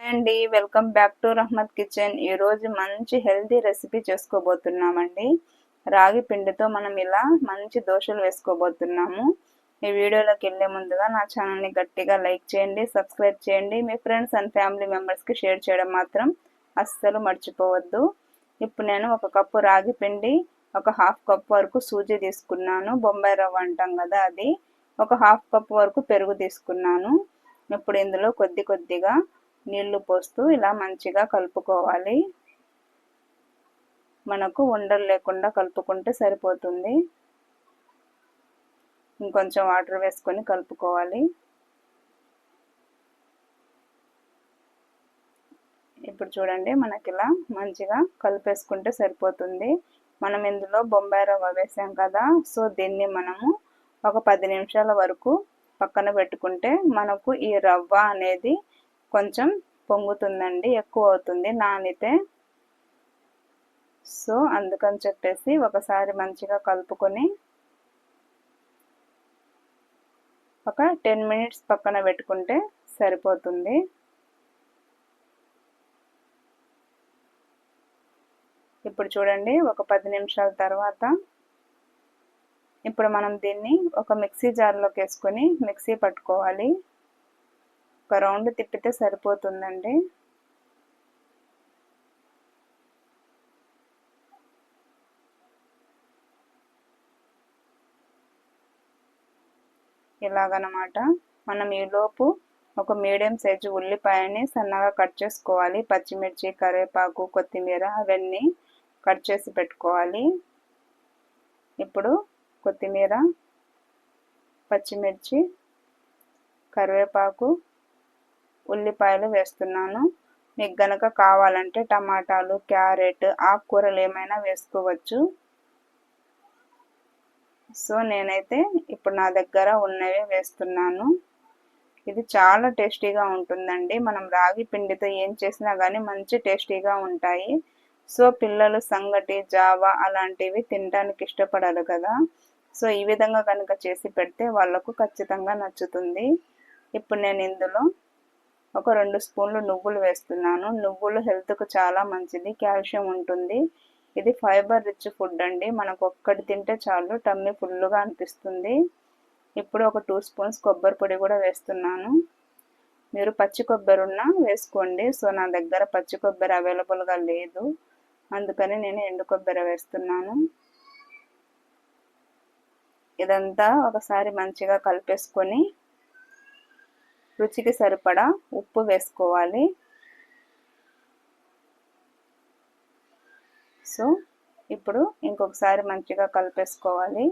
అండి welcome back to Rahmat kitchen. ఈరోజు మంచి హెల్తీ రెసిపీ చేసుకోబోతున్నామండి. రాగి పిండితో మనం ఇలా మంచి దోశలు వేసుకోబోతున్నాము. ఈ వీడియోలోకి వెళ్ళే ముందుగా నా ఛానల్ని గట్టిగా లైక్ చేయండి, సబ్స్క్రైబ్ చేయండి. మీ ఫ్రెండ్స్ అండ్ ఫ్యామిలీ మెంబర్స్కి షేర్ చేయడం మాత్రం అస్సలు మర్చిపోవద్దు. ఇప్పుడు నేను ఒక కప్పు రాగి పిండి, ఒక హాఫ్ కప్ వరకు సూజీ తీసుకున్నాను. బొంబాయి రవ్వ అంటాం కదా అది. ఒక హాఫ్ కప్ వరకు పెరుగు తీసుకున్నాను. ఇప్పుడు ఇందులో కొద్దిగా నీళ్లు పోస్తూ ఇలా మంచిగా కలుపుకోవాలి. మనకు ఉండలు లేకుండా కలుపుకుంటే సరిపోతుంది. ఇంకొంచెం వాటర్ వేసుకొని కలుపుకోవాలి. ఇప్పుడు చూడండి, మనకి ఇలా మంచిగా కలిపేసుకుంటే సరిపోతుంది. మనం ఇందులో బొంబాయి రవ్వ వేసాం కదా, సో దీన్ని మనము ఒక 10 నిమిషాల వరకు పక్కన పెట్టుకుంటే మనకు ఈ రవ్వ అనేది కొంచెం పొంగుతుందండి, ఎక్కువ అవుతుంది నానితే. సో అందుకని చెప్పేసి ఒకసారి మంచిగా కలుపుకొని ఒక 10 మినిట్స్ పక్కన పెట్టుకుంటే సరిపోతుంది. ఇప్పుడు చూడండి, ఒక 10 నిమిషాల తర్వాత ఇప్పుడు మనం దీన్ని ఒక మిక్సీ జార్లోకి వేసుకొని మిక్సీ పట్టుకోవాలి. ఒక రౌండ్ తిప్పితే సరిపోతుందండి. ఇలాగనమాట. మనం ఈలోపు ఒక మీడియం సైజు ఉల్లిపాయని సన్నగా కట్ చేసుకోవాలి. పచ్చిమిర్చి, కరివేపాకు, కొత్తిమీర అవన్నీ కట్ చేసి పెట్టుకోవాలి. ఇప్పుడు కొత్తిమీర, పచ్చిమిర్చి, కరివేపాకు, ఉల్లిపాయలు వేస్తున్నాను. మీకు గనక కావాలంటే టమాటాలు, క్యారెట్, ఆకుకూరలు ఏమైనా వేసుకోవచ్చు. సో నేనైతే ఇప్పుడు నా దగ్గర ఉన్నవే వేస్తున్నాను. ఇది చాలా టేస్టీగా ఉంటుందండి. మనం రాగి పిండితో ఏం చేసినా కానీ మంచి టేస్టీగా ఉంటాయి. సో పిల్లలు సంగటి, జావా అలాంటివి తినడానికి ఇష్టపడరు కదా. సో ఈ విధంగా కనుక చేసి పెడితే వాళ్ళకు ఖచ్చితంగా నచ్చుతుంది. ఇప్పుడు నేను ఇందులో ఒక 2 స్పూన్లు నువ్వులు వేస్తున్నాను. నువ్వులు హెల్త్కు చాలా మంచిది, కాల్షియం ఉంటుంది. ఇది ఫైబర్ రిచ్ ఫుడ్ అండి. మనకు ఒక్కటి తింటే చాలు, టమ్మీ ఫుల్గా అనిపిస్తుంది. ఇప్పుడు ఒక 2 స్పూన్స్ కొబ్బరి పొడి కూడా వేస్తున్నాను. మీరు పచ్చి కొబ్బరి ఉన్నా వేసుకోండి. సో నా దగ్గర పచ్చి కొబ్బరి అవైలబుల్గా లేదు, అందుకని నేను ఎండు కొబ్బరి వేస్తున్నాను. ఇదంతా ఒకసారి మంచిగా కలిపేసుకొని రుచికి సరిపడా ఉప్పు వేసుకోవాలి. సో ఇప్పుడు ఇంకొకసారి మంచిగా కలిపేసుకోవాలి.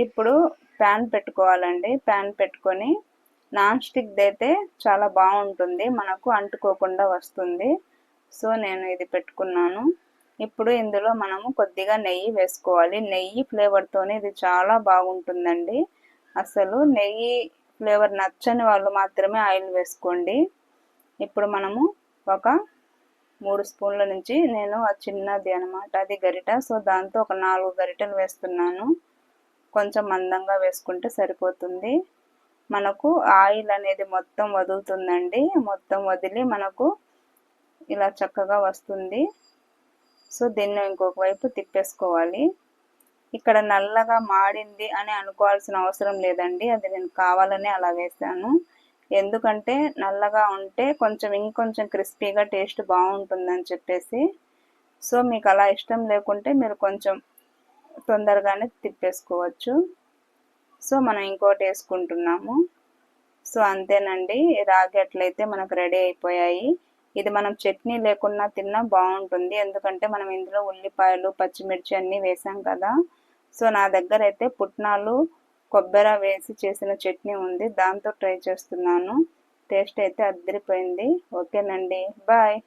ఇప్పుడు ప్యాన్ పెట్టుకోవాలండి. ప్యాన్ పెట్టుకొని నాన్ స్టిక్ అయితే చాలా బాగుంటుంది, మనకు అంటుకోకుండా వస్తుంది. సో నేను ఇది పెట్టుకున్నాను. ఇప్పుడు ఇందులో మనము కొద్దిగా నెయ్యి వేసుకోవాలి. నెయ్యి ఫ్లేవర్తోనే ఇది చాలా బాగుంటుందండి. అసలు నెయ్యి ఫ్లేవర్ నచ్చని వాళ్ళు మాత్రమే ఆయిల్ వేసుకోండి. ఇప్పుడు మనము ఒక 3 స్పూన్ల నుంచి, నేను చిన్నది అనమాట అది గరిట, సో దాంతో ఒక 4 గరిటెలు వేస్తున్నాను. కొంచెం మందంగా వేసుకుంటే సరిపోతుంది. మనకు ఆయిల్ అనేది మొత్తం వదులుతుందండి. మొత్తం వదిలి మనకు ఇలా చక్కగా వస్తుంది. సో దీన్ని ఇంకొక వైపు తిప్పేసుకోవాలి. ఇక్కడ నల్లగా మాడింది అని అనుకోవాల్సిన అవసరం లేదండి, అది నేను కావాలని అలా వేసాను. ఎందుకంటే నల్లగా ఉంటే ఇంకొంచెం క్రిస్పీగా టేస్ట్ బాగుంటుందని చెప్పేసి. సో మీకు అలా ఇష్టం లేకుంటే మీరు కొంచెం తొందరగానే తిప్పేసుకోవచ్చు. సో మనం ఇంకోటి వేసుకుంటున్నాము. సో అంతేనండి, రాగి అట్లయితే మనకు రెడీ అయిపోయాయి. ఇది మనం చట్నీ లేకుండా తిన్నా బాగుంటుంది, ఎందుకంటే మనం ఇందులో ఉల్లిపాయలు, పచ్చిమిర్చి అన్నీ వేసాం కదా. సో నా దగ్గర అయితే పుట్నాలు, కొబ్బరి వేసి చేసిన చట్నీ ఉంది, దాంతో ట్రై చేస్తున్నాను. టేస్ట్ అయితే అదిరిపోయింది. ఓకేనండి, బాయ్.